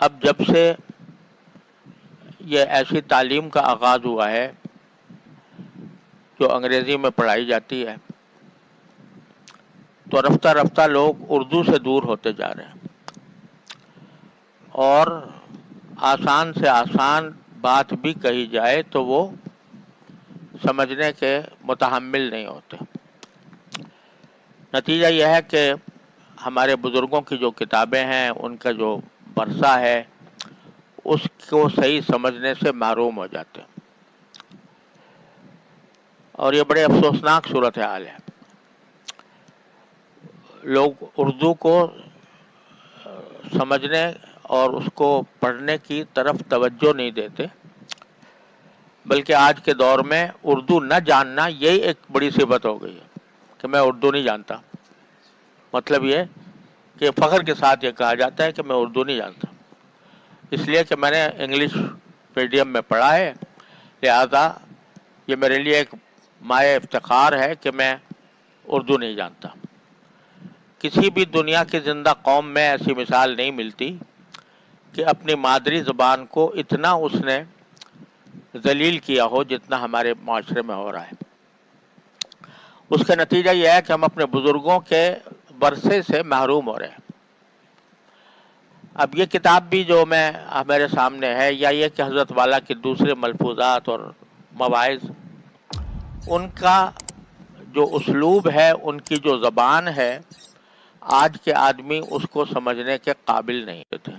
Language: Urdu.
اب جب سے یہ ایسی تعلیم کا آغاز ہوا ہے جو انگریزی میں پڑھائی جاتی ہے، تو رفتہ رفتہ لوگ اردو سے دور ہوتے جا رہے ہیں، اور آسان سے آسان بات بھی کہی جائے تو وہ سمجھنے کے متحمل نہیں ہوتے۔ نتیجہ یہ ہے کہ ہمارے بزرگوں کی جو کتابیں ہیں، ان کا جو ورثہ ہے، اس کو صحیح سمجھنے سے محروم ہو جاتے ہیں، اور یہ بڑے افسوسناک صورتحال ہے۔ لوگ اردو کو سمجھنے اور اس کو پڑھنے کی طرف توجہ نہیں دیتے، بلکہ آج کے دور میں اردو نہ جاننا یہی ایک بڑی صفت ہو گئی ہے کہ میں اردو نہیں جانتا۔ مطلب یہ کہ فخر کے ساتھ یہ کہا جاتا ہے کہ میں اردو نہیں جانتا، اس لیے کہ میں نے انگلش میڈیم میں پڑھا ہے، لہذا یہ میرے لیے ایک مایہ افتخار ہے کہ میں اردو نہیں جانتا۔ کسی بھی دنیا کی زندہ قوم میں ایسی مثال نہیں ملتی کہ اپنی مادری زبان کو اتنا اس نے ذلیل کیا ہو جتنا ہمارے معاشرے میں ہو رہا ہے۔ اس کا نتیجہ یہ ہے کہ ہم اپنے بزرگوں کے ورثے سے محروم ہو رہے ہیں۔ اب یہ کتاب بھی جو میرے سامنے ہے، یا یہ کہ حضرت والا کے دوسرے ملفوظات اور مواعظ، ان کا جو اسلوب ہے، ان کی جو زبان ہے، آج کے آدمی اس کو سمجھنے کے قابل نہیں ہوتے۔